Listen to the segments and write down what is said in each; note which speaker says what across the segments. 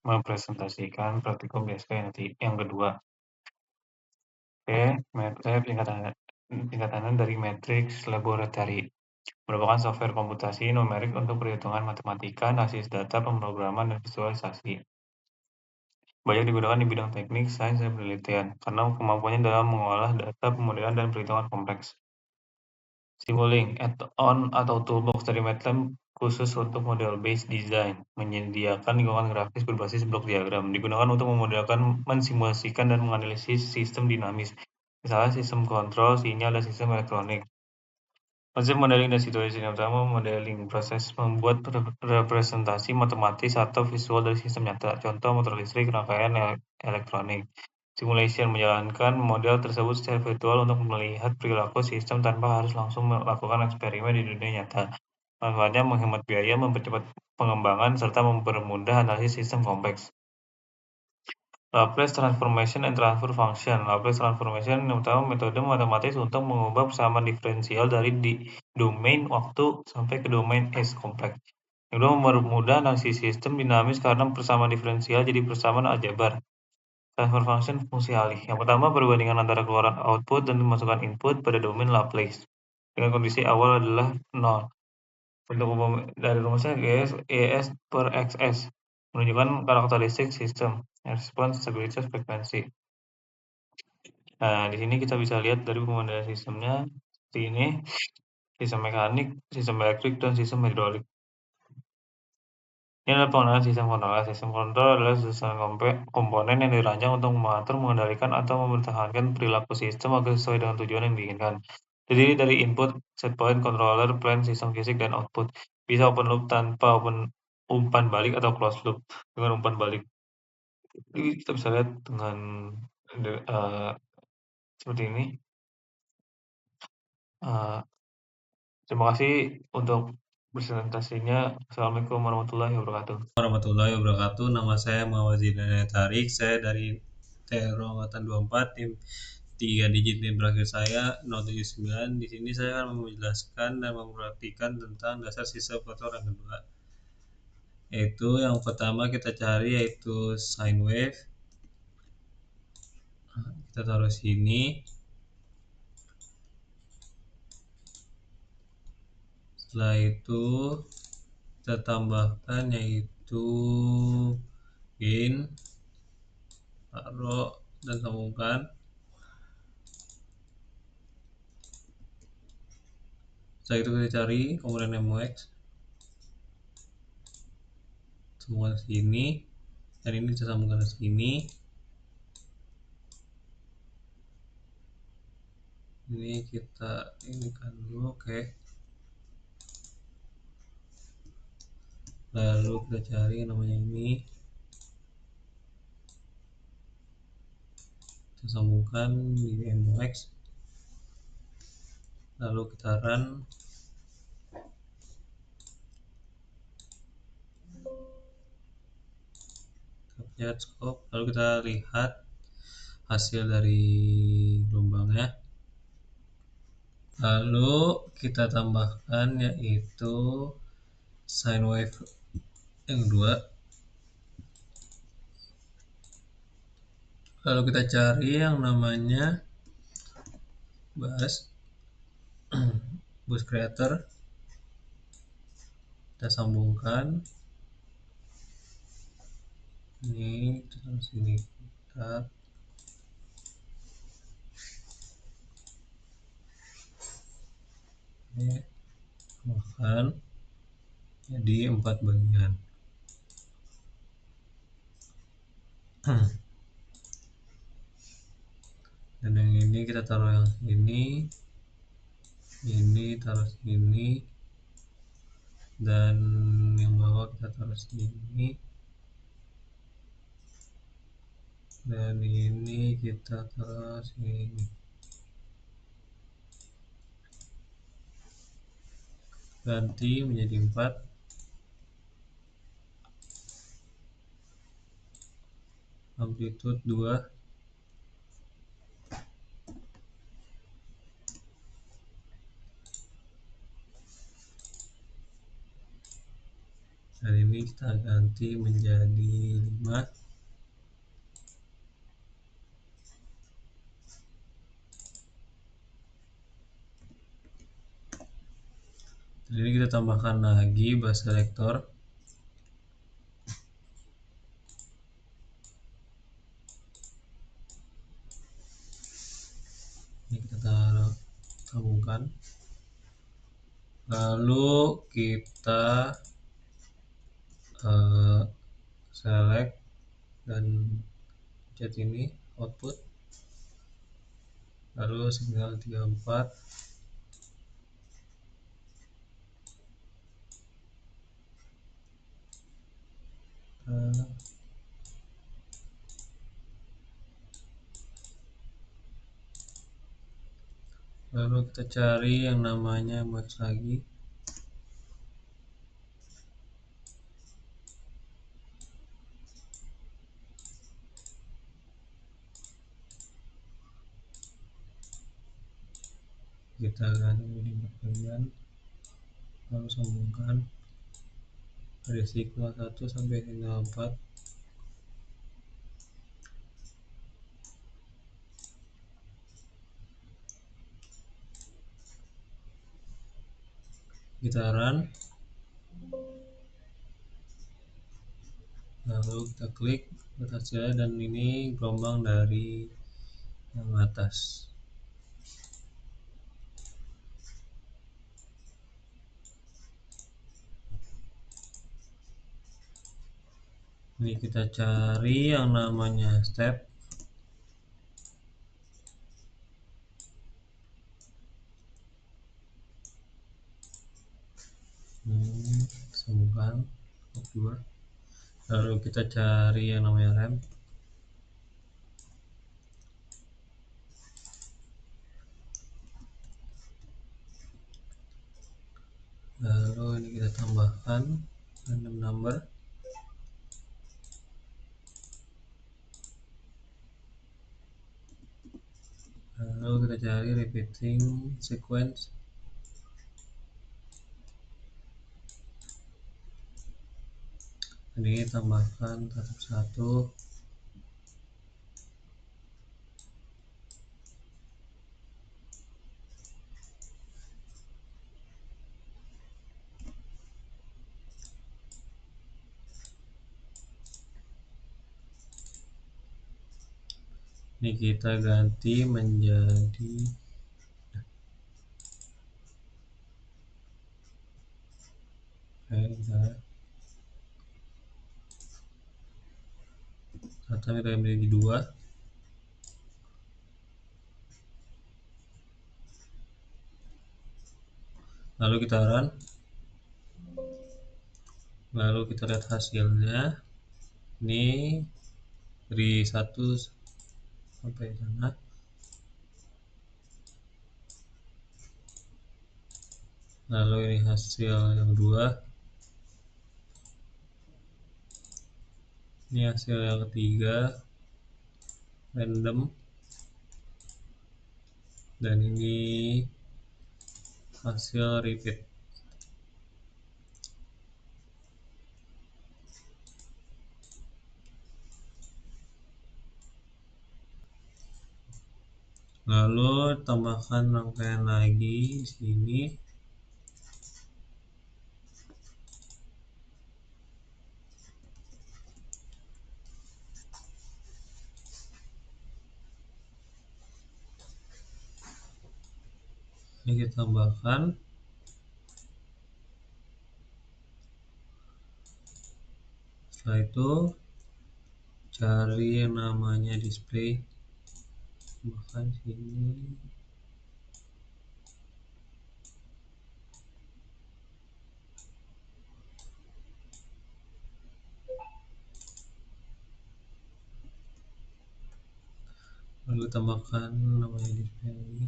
Speaker 1: mempresentasikan praktikum BSK nanti. Yang kedua, oke, tingkatannya dari Matrix Laboratory, merupakan software komputasi numerik untuk perhitungan matematika, analisis data, pemrograman, dan visualisasi. Banyak digunakan di bidang teknik, sains, dan penelitian, karena kemampuannya dalam mengolah data, pemodelan, dan perhitungan kompleks. Simulink, add-on atau toolbox dari MATLAB khusus untuk model-based design, menyediakan lingkungan grafis berbasis blok diagram, digunakan untuk memodelkan, mensimulasikan, dan menganalisis sistem dinamis, misalnya sistem kontrol, sinyal, dan sistem elektronik. Konsep modeling dan situasi yang utama modeling proses membuat representasi matematis atau visual dari sistem nyata, contoh motor listrik, rangkaian elektronik. Simulation menjalankan model tersebut secara virtual untuk melihat perilaku sistem tanpa harus langsung melakukan eksperimen di dunia nyata. Manfaatnya menghemat biaya, mempercepat pengembangan, serta mempermudah analisis sistem kompleks. Laplace Transformation and Transfer Function. Laplace Transformation yang utama metode matematis untuk mengubah persamaan diferensial dari domain waktu sampai ke domain S kompleks. Yang kedua, mempermudah analisis sistem dinamis karena persamaan diferensial jadi persamaan aljabar. Transfer function fungsi alih. Yang pertama, perbandingan antara keluaran output dan masukan input pada domain Laplace dengan kondisi awal adalah 0. Bentuk umum dari rumusnya ES per XS menunjukkan karakteristik sistem, respons, stabilitas, frekuensi. Nah, di sini kita bisa lihat dari pemodelan sistemnya seperti ini: sistem mekanik, sistem elektrik, dan sistem hidrolik. Ini adalah pengenalan sistem kontrol. Sistem kontrol adalah susunan komponen yang dirancang untuk mengatur, mengendalikan, atau mempertahankan perilaku sistem agar sesuai dengan tujuan yang diinginkan. Terdiri dari input, set point, controller, plan, sistem fisik, dan output. Bisa open loop tanpa umpan balik atau closed loop dengan umpan balik. Jadi kita bisa lihat dengan seperti ini. Terima kasih untuk presentasinya. Assalamualaikum warahmatullahi wabarakatuh.
Speaker 2: Warahmatullahi wabarakatuh. Nama saya Mawazin Tarik. Saya dari TRO Angkatan 24, tim 3 digit tim berakhir saya 079. Di sini saya akan menjelaskan dan memperhatikan tentang dasar sistem kontrol yang kedua. Yaitu yang pertama kita cari yaitu sine wave. Kita taruh sini. Setelah itu kita tambahkan yaitu gain, taruh dan sambungkan. Setelah itu kita cari komponen MUX, sambungkan ke sini, dan ini kita sambungkan ke sini. Ini kita kan dulu, oke. Lalu kita cari yang namanya ini, kita sambungkan di MUX, lalu kita run. Kita pencet scope, lalu kita lihat hasil dari gelombangnya. Lalu kita tambahkan yaitu sine wave yang kedua. Lalu kita cari yang namanya bus creator, kita sambungkan ini terus sini, kita tambahkan jadi 4 bagian. Dan yang ini kita taruh yang ini taruh sini, dan yang bawah kita taruh sini, dan ini kita taruh sini. Ganti menjadi 4. Amplitude 2. Dan ini kita ganti menjadi 5. Jadi kita tambahkan lagi bus selector. Ini kita gabungkan. Lalu kita select dan pencet ini output, lalu signal 34, lalu kita cari yang namanya max lagi. Kita ganti menjadi 4 bagian, lalu sambungkan dari signal 1 sampai signal 4. Kita run, lalu kita klik hasilnya, dan ini gelombang dari yang atas. Ini kita cari yang namanya step. Sambungkan dua. Lalu kita cari yang namanya rem. Lalu ini kita tambahkan random number. Lalu kita cari repeating sequence. Ini tambahkan satu. Ini kita ganti menjadi atau kita menjadi 2. Lalu kita run, lalu kita lihat hasilnya. Ini dari 1 sampai sana. Lalu ini hasil yang 2. Ini hasil yang ketiga, random. Dan ini hasil repeat. Lalu tambahkan rangkaian lagi di sini. Ini kita tambahkan. Setelah itu cari yang namanya display, tambahkan sini. Lalu tambahkan namanya display lagi.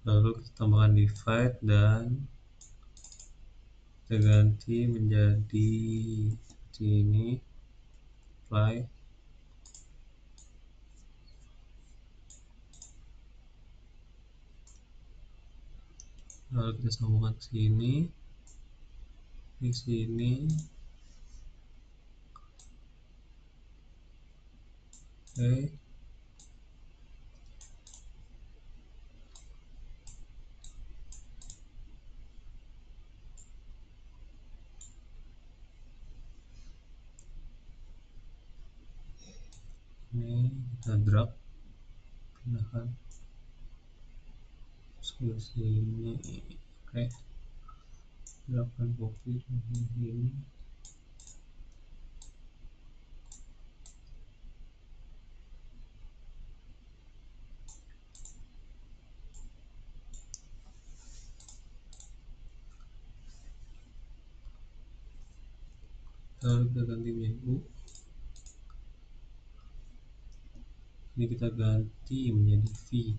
Speaker 2: Lalu kita tambahkan divide dan kita ganti menjadi seperti ini, apply. lalu kita sambungkan ke sini, di sini, oke. Ini kita drag, pindahkan ke sini, oke. Drag dan copy ke sini. Lalu kita ganti menjadi U. Ini kita ganti menjadi V.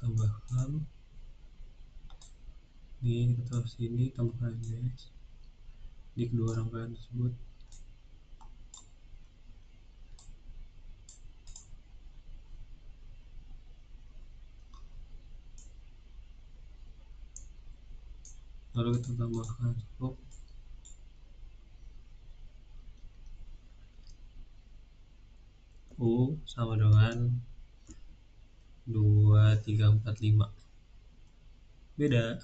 Speaker 2: Tambahkan ini, kita taruh sini, tambahkan ls di kedua rangkaian tersebut. Lalu kita tambahkan scope U sama dengan 2, 3, 4, 5. Beda.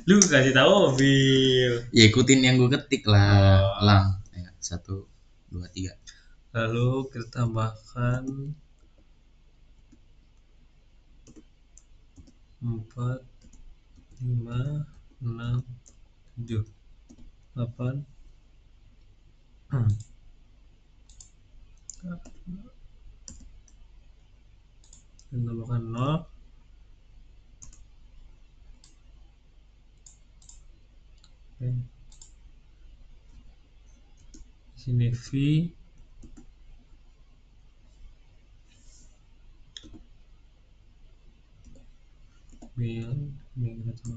Speaker 2: Lu kasih tahu mobil.
Speaker 3: Ya ikutin yang gue ketik lah. Lang. Ya, 1, 2, 3.
Speaker 2: Lalu kita tambahkan 4, 5, 6, 7, 8. Kita tambahkan 0. Oke. Di sini V. Ini kita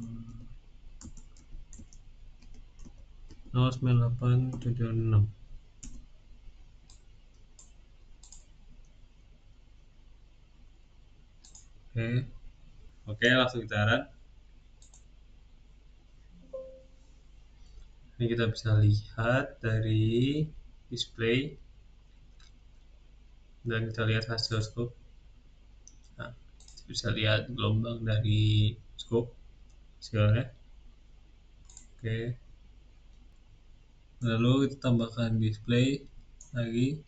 Speaker 2: 09876. Oke, langsung kita run. Ini kita bisa lihat dari display dan kita lihat hasil scope. Nah, bisa lihat gelombang dari scope hasilnya. Oke. Lalu kita tambahkan display lagi.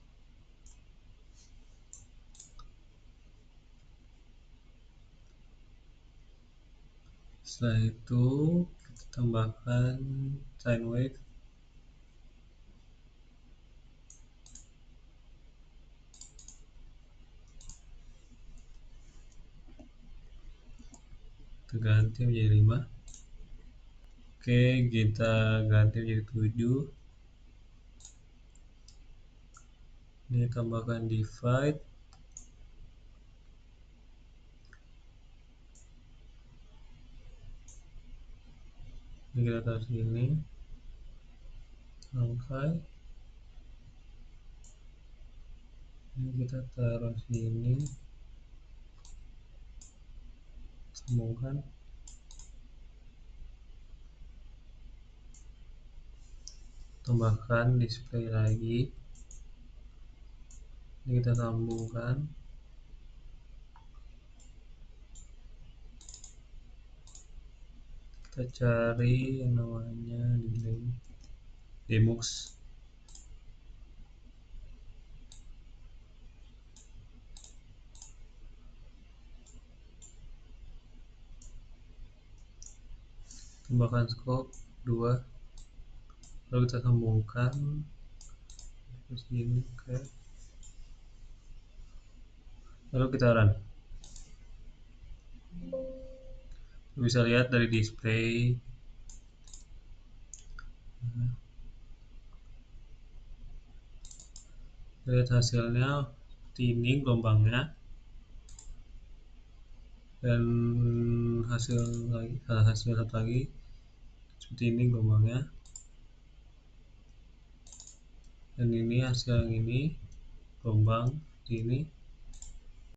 Speaker 2: Setelah itu kita tambahkan sine wave. Kita ganti menjadi 5. Oke, kita ganti menjadi 7. Ini tambahkan divide. Ini kita taruh sini. Rangkai. Ini kita taruh sini. Sambungkan. Tambahkan display lagi. Ini kita sambungkan. Kita cari yang namanya delay demux. Tambahkan scope 2. Lalu kita sambungkan ke sini. Oke. Lalu kita run. Bisa lihat dari display. Lihat hasilnya seperti ini gelombangnya, dan hasil satu lagi seperti ini gelombangnya. dan ini hasil yang ini, lubang ini